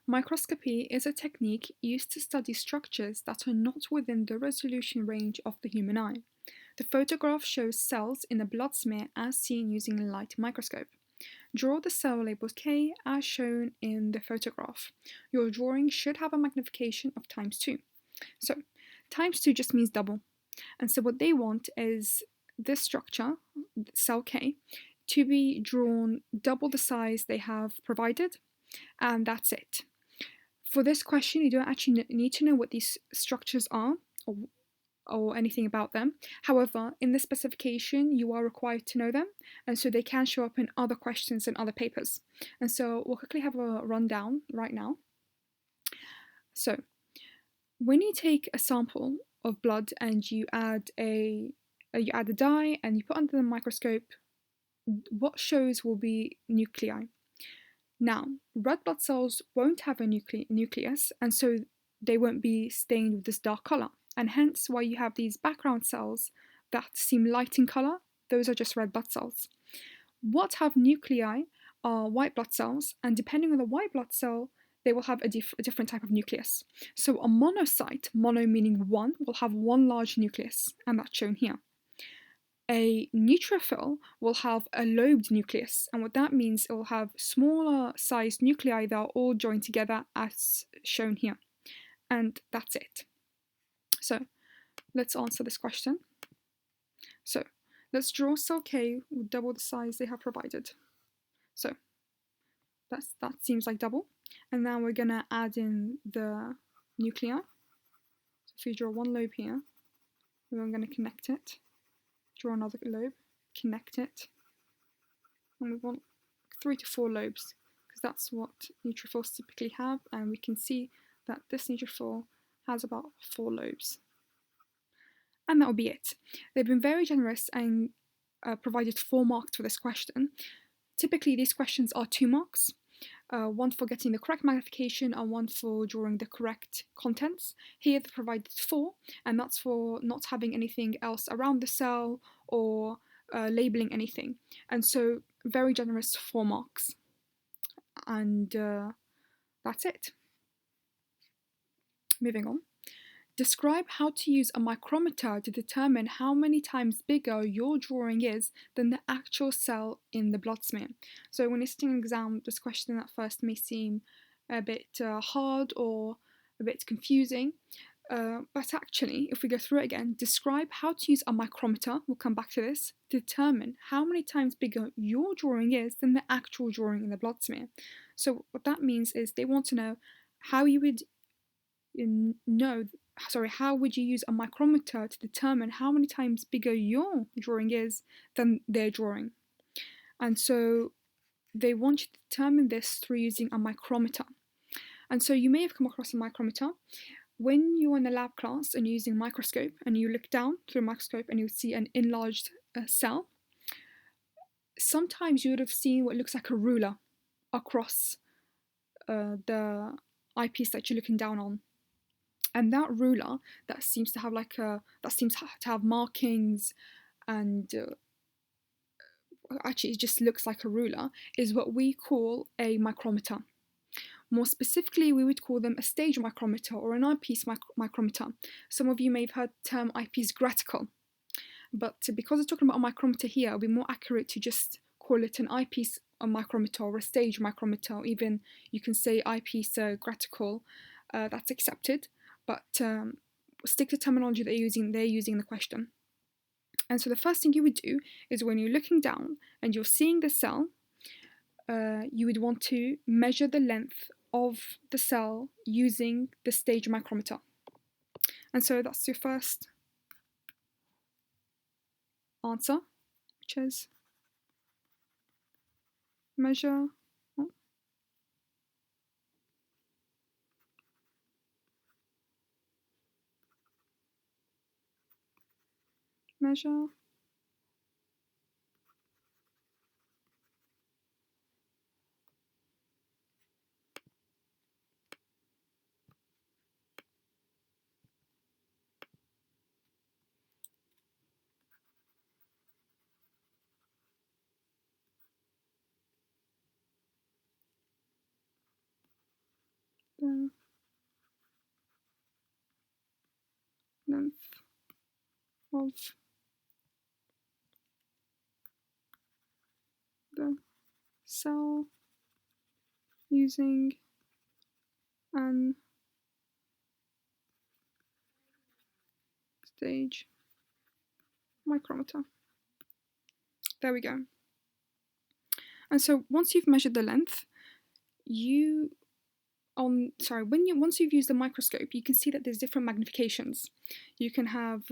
Microscopy is a technique used to study structures that are not within the resolution range of the human eye. The photograph shows cells in a blood smear as seen using a light microscope. Draw the cell labeled K as shown in the photograph. Your drawing should have a magnification of ×2. So, ×2 just means double. And so what they want is this structure, cell K, to be drawn double the size they have provided, and that's it. For this question, you don't actually need to know what these structures are or anything about them. However, in the specification, you are required to know them, and so they can show up in other questions and other papers. And so we'll quickly have a rundown right now. So, when you take a sample of blood and you add a dye and you put under the microscope, what shows will be nuclei. Now, red blood cells won't have a nucleus, and so they won't be stained with this dark colour. And hence why you have these background cells that seem light in colour, those are just red blood cells. What have nuclei are white blood cells, and depending on the white blood cell, they will have a different type of nucleus. So a monocyte, mono meaning one, will have one large nucleus, and that's shown here. A neutrophil will have a lobed nucleus, and what that means, it will have smaller sized nuclei that are all joined together as shown here. And that's it. So let's answer this question. So let's draw cell K with double the size they have provided. So that seems like double. And now we're gonna add in the nuclei. So if we draw one lobe here, we're gonna connect it. Draw another lobe, connect it, and we want 3 to 4 lobes because that's what neutrophils typically have, and we can see that this neutrophil has about 4 lobes. And that will be it. They've been very generous and provided 4 marks for this question. Typically these questions are 2 marks. One for getting the correct magnification and one for drawing the correct contents. Here they provided 4, and that's for not having anything else around the cell or labeling anything. And so very generous 4 marks. And that's it. Moving on. Describe how to use a micrometer to determine how many times bigger your drawing is than the actual cell in the blood smear. So when you're sitting an exam, this question at first may seem a bit hard or a bit confusing, but actually, if we go through it again, describe how to use a micrometer, we'll come back to this, to determine how many times bigger your drawing is than the actual drawing in the blood smear. So what that means is they want to know how you would how would you use a micrometer to determine how many times bigger your drawing is than their drawing? And so they want you to determine this through using a micrometer. And so you may have come across a micrometer when you're in a lab class and you're using a microscope and you look down through a microscope and you see an enlarged cell. Sometimes you would have seen what looks like a ruler across the eyepiece that you're looking down on. And that ruler that seems to have markings and actually it just looks like a ruler is what we call a micrometer. More specifically, we would call them a stage micrometer or an eyepiece micrometer. Some of you may have heard the term eyepiece graticle, but because we're talking about a micrometer here, it'll be more accurate to just call it an eyepiece micrometer or a stage micrometer, or even you can say eyepiece graticle. That's accepted. But stick to terminology they're using in the question. And so the first thing you would do is when you're looking down and you're seeing the cell, you would want to measure the length of the cell using the stage micrometer. And so that's your first answer, which is measure. Measure the length of the cell using an stage micrometer. There we go. And so once you've measured the length, once you've used the microscope, you can see that there's different magnifications. You can have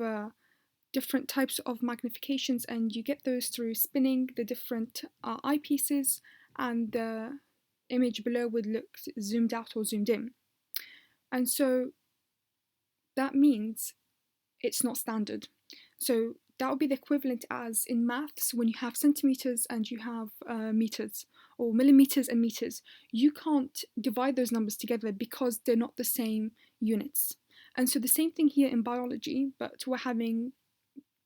different types of magnifications, and you get those through spinning the different eyepieces, and the image below would look zoomed out or zoomed in. And so that means it's not standard. So that would be the equivalent as in maths when you have centimeters and you have meters, or millimeters and meters. You can't divide those numbers together because they're not the same units. And so the same thing here in biology, but we're having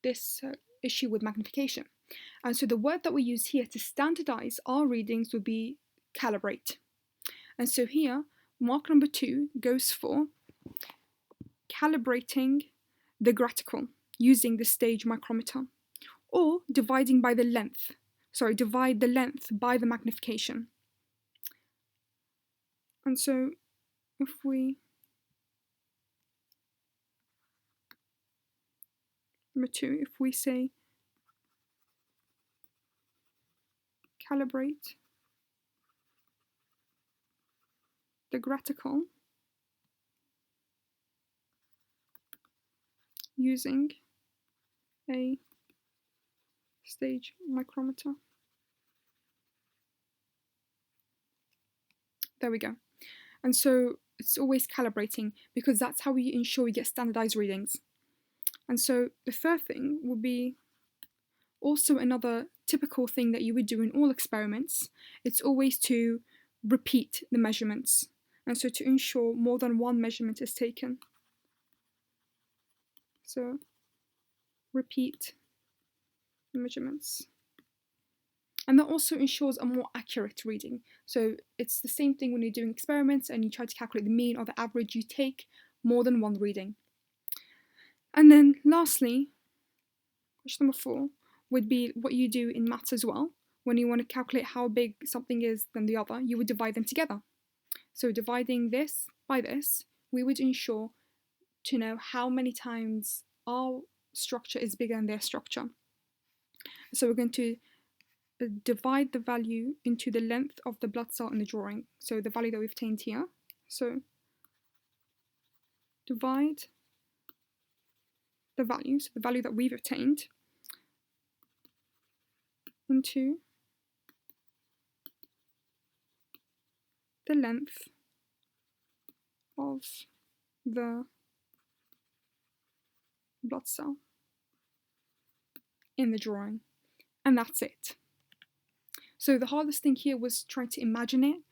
this issue with magnification. And so the word that we use here to standardize our readings would be calibrate. And so here, mark number 2 goes for calibrating the graticle using the stage micrometer, or dividing by the length. Divide the length by the magnification. And so if we number 2, if we say calibrate the graticle using a stage micrometer. There we go. And so it's always calibrating because that's how we ensure we get standardized readings. And so the third thing would be also another typical thing that you would do in all experiments. It's always to repeat the measurements, and so to ensure more than one measurement is taken. So repeat the measurements. And that also ensures a more accurate reading. So it's the same thing when you're doing experiments and you try to calculate the mean or the average, you take more than one reading. And then lastly, question number 4 would be what you do in maths as well. When you want to calculate how big something is than the other, you would divide them together. So dividing this by this, we would ensure to know how many times our structure is bigger than their structure. So we're going to divide the value into the length of the blood cell in the drawing. So the value that we've obtained here. So divide the value, so the value that we've obtained, into the length of the blood cell in the drawing. And that's it. So the hardest thing here was trying to imagine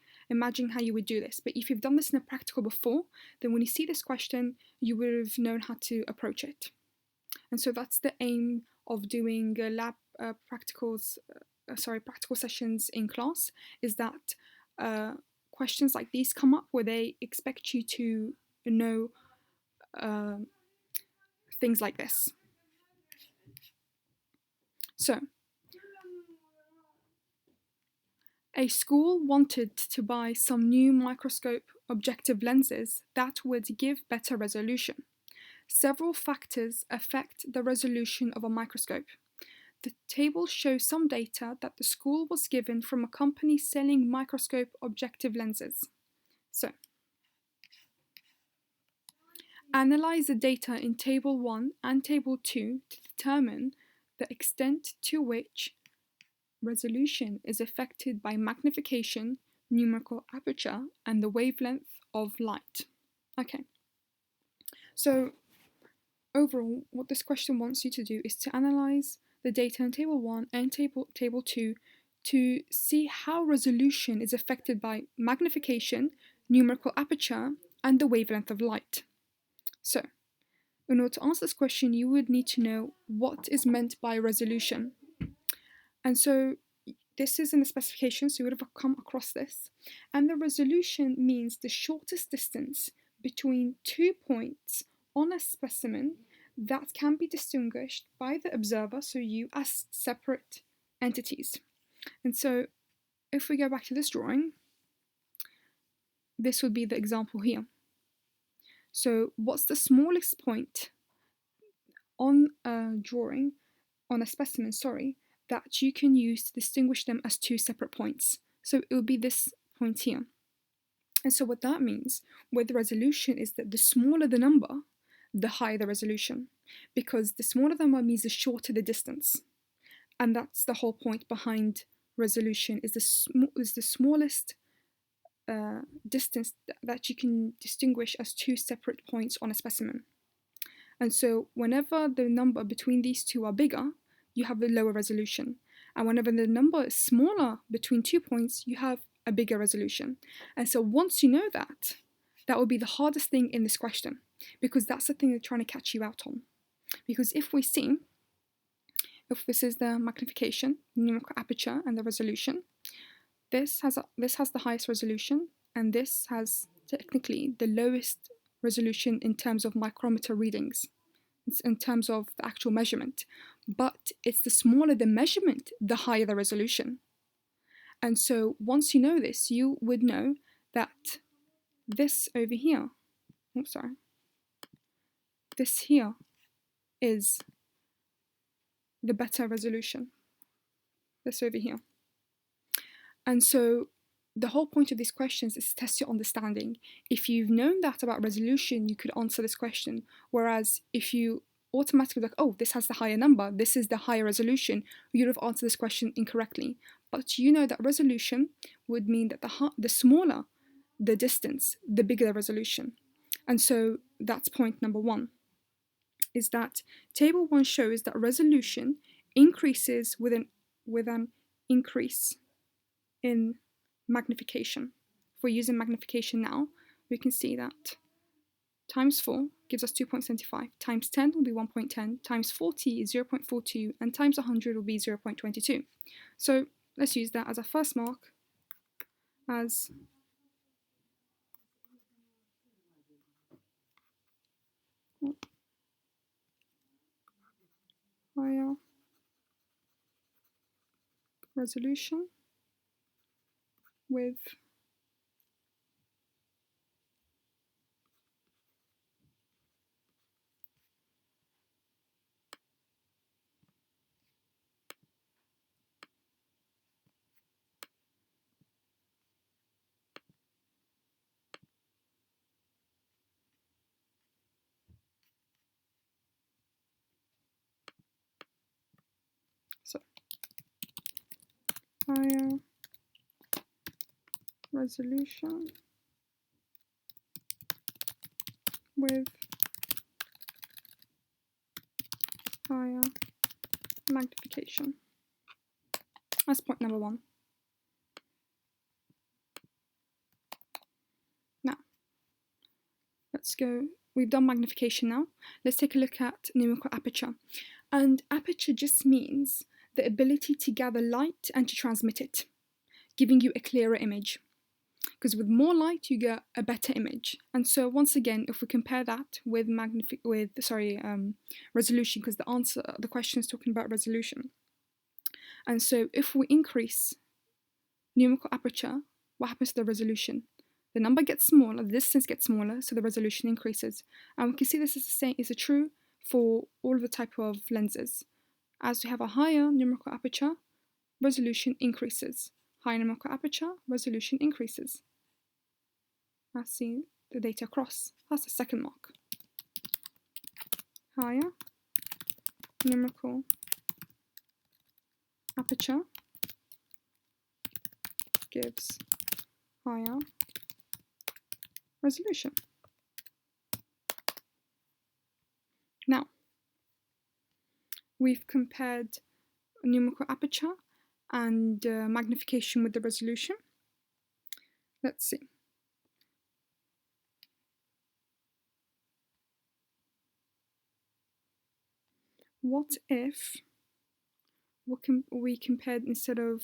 how you would do this. But if you've done this in a practical before, then when you see this question, you would have known how to approach it. And so that's the aim of doing practical sessions in class, is that questions like these come up where they expect you to know things like this. So, a school wanted to buy some new microscope objective lenses that would give better resolution. Several factors affect the resolution of a microscope. The table shows some data that the school was given from a company selling microscope objective lenses. So, analyze the data in Table 1 and Table 2 to determine the extent to which resolution is affected by magnification, numerical aperture, and the wavelength of light. Okay, so overall, what this question wants you to do is to analyze the data in Table 1 and Table 2 to see how resolution is affected by magnification, numerical aperture, and the wavelength of light. So, in order to answer this question, you would need to know what is meant by resolution. And so this is in the specification, so you would have come across this. And the resolution means the shortest distance between 2 points on a specimen that can be distinguished by the observer, so you, as separate entities. And so if we go back to this drawing, this would be the example here. So what's the smallest point on a drawing, on a specimen, that you can use to distinguish them as 2 separate points? So it would be this point here. And so what that means with resolution is that the smaller the number, the higher the resolution, because the smaller the number means the shorter the distance. And that's the whole point behind resolution, is the smallest distance that you can distinguish as 2 separate points on a specimen. And so whenever the number between these two are bigger, you have a lower resolution. And whenever the number is smaller between 2 points, you have a bigger resolution. And so once you know that, that will be the hardest thing in this question, because that's the thing they're trying to catch you out on. Because if we see, if this is the magnification, numerical aperture, and the resolution, this has the highest resolution, and this has technically the lowest resolution in terms of micrometer readings, it's in terms of the actual measurement. But it's the smaller the measurement, the higher the resolution. And so once you know this, you would know that this over here, this here is the better resolution, this over here. And so the whole point of these questions is to test your understanding. If you've known that about resolution, you could answer this question. Whereas if you automatically like, oh, this has the higher number, this is the higher resolution, you'd have answered this question incorrectly. But you know that resolution would mean that the smaller the distance, the bigger the resolution. And so that's point number 1, is that table 1 shows that resolution increases with an increase in magnification. If we're using magnification now, we can see that times 4 gives us 2.75, times 10 will be 1.10, times 40 is 0.42, and times 100 will be 0.22. So let's use that as a first mark as higher resolution with higher resolution with higher magnification. That's point number 1. Now, let's go. We've done magnification now. Let's take a look at numerical aperture. And aperture just means the ability to gather light and to transmit it, giving you a clearer image. Because with more light, you get a better image. And so once again, if we compare that with resolution, because the question is talking about resolution. And so if we increase numerical aperture, what happens to the resolution? The number gets smaller, the distance gets smaller, so the resolution increases. And we can see this is true for all of the type of lenses. As we have a higher numerical aperture, resolution increases. Higher numerical aperture, resolution increases. Let's see the data across. That's the second mark. Higher numerical aperture gives higher resolution. Now, we've compared numerical aperture and magnification with the resolution. Let's see. What if we compared, instead of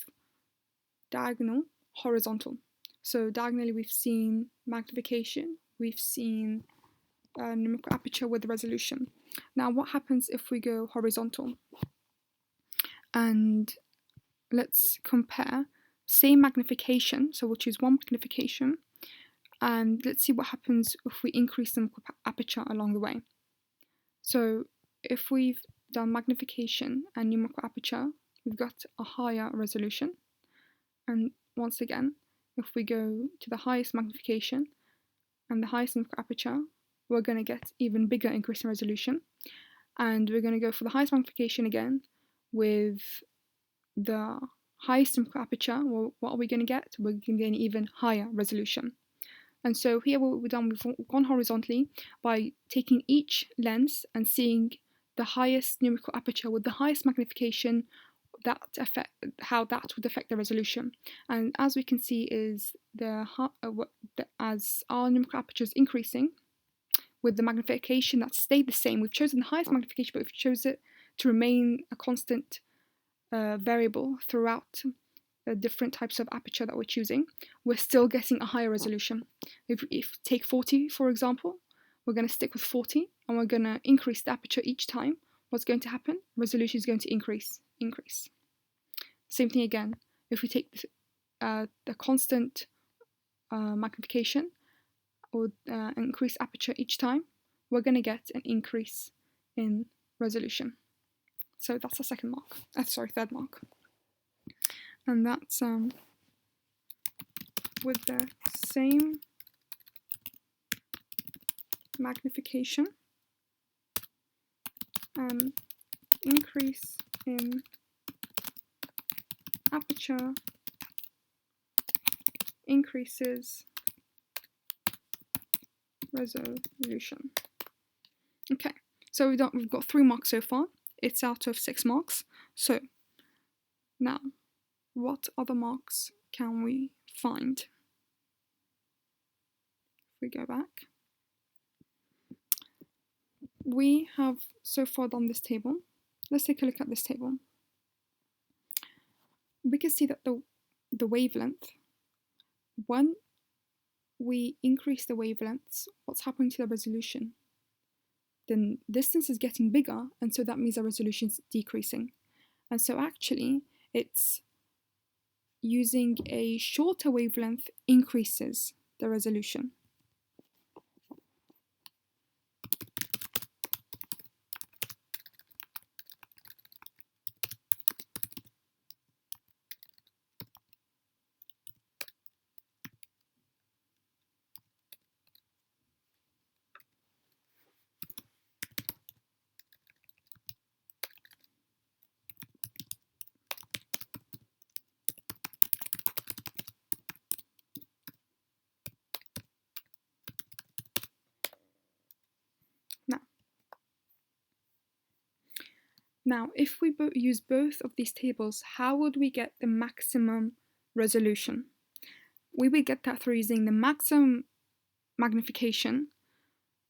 diagonal, horizontal. So diagonally we've seen magnification, we've seen numerical aperture with resolution. Now what happens if we go horizontal? And let's compare same magnification, so we'll choose one magnification, and let's see what happens if we increase the aperture along the way. So if we've done magnification and numerical aperture, we've got a higher resolution. And once again, if we go to the highest magnification and the highest numerical aperture, we're going to get even bigger increase in resolution. And we're going to go for the highest magnification again with the highest numerical aperture. Well, what are we going to get? We're going to get an even higher resolution. And so here what we've done, we've gone horizontally by taking each lens and seeing the highest numerical aperture with the highest magnification, how that would affect the resolution. And as we can see is as our numerical aperture is increasing, with the magnification that stayed the same, we've chosen the highest magnification, but we've chosen it to remain a constant variable throughout the different types of aperture that we're choosing, we're still getting a higher resolution. If take 40, for example, we're going to stick with 40 and we're going to increase the aperture each time. What's going to happen? Resolution is going to increase. Same thing again. If we take the constant magnification or increase aperture each time, we're going to get an increase in resolution. So that's the third mark. And that's with the same magnification, increase in aperture increases resolution. Okay, so we've got 3 marks so far. It's out of 6 marks. So now, what other marks can we find? If we go back, we have so far done this table. Let's take a look at this table. We can see that the wavelength, when we increase the wavelengths, what's happening to the resolution? The distance is getting bigger, and so that means the resolution is decreasing. And so actually, it's using a shorter wavelength increases the resolution. Now, if we use both of these tables, how would we get the maximum resolution? We would get that through using the maximum magnification.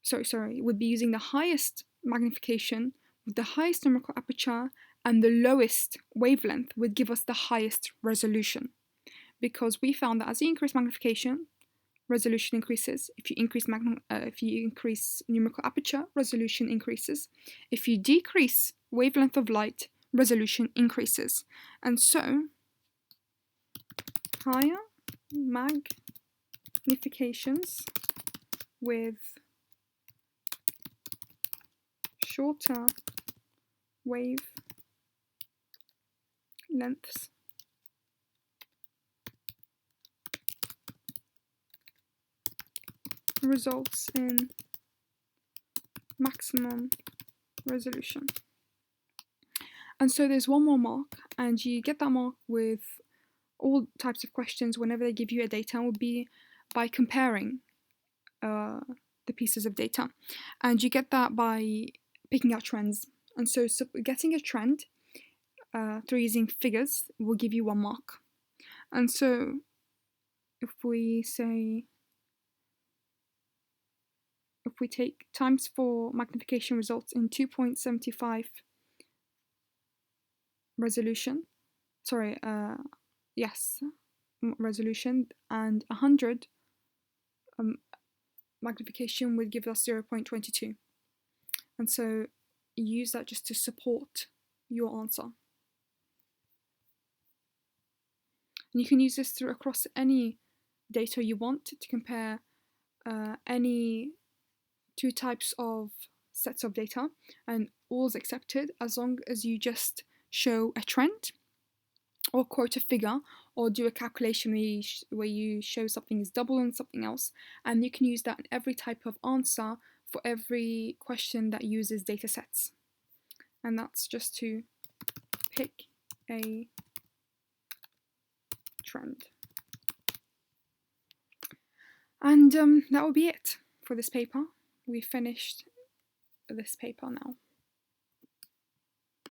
Would be using the highest magnification with the highest numerical aperture, and the lowest wavelength would give us the highest resolution. Because we found that as you increase magnification, resolution increases. If you increase numerical aperture, resolution increases. If you decrease wavelength of light, resolution increases. And so, higher magnifications with shorter wave lengths results in maximum resolution. And so there's one more mark, and you get that mark with all types of questions whenever they give you a data, would be by comparing the pieces of data. And you get that by picking out trends. And so getting a trend through using figures will give you 1 mark. And so if we take times 4 magnification results in 2.75 resolution, resolution, and 100 magnification would give us 0.22. And so use that just to support your answer. And you can use this through across any data you want to compare any two types of sets of data, and all is accepted as long as you just show a trend or quote a figure or do a calculation where you show something is double and something else, and you can use that in every type of answer for every question that uses data sets. And that's just to pick a trend. And that will be it for this paper. We finished this paper now.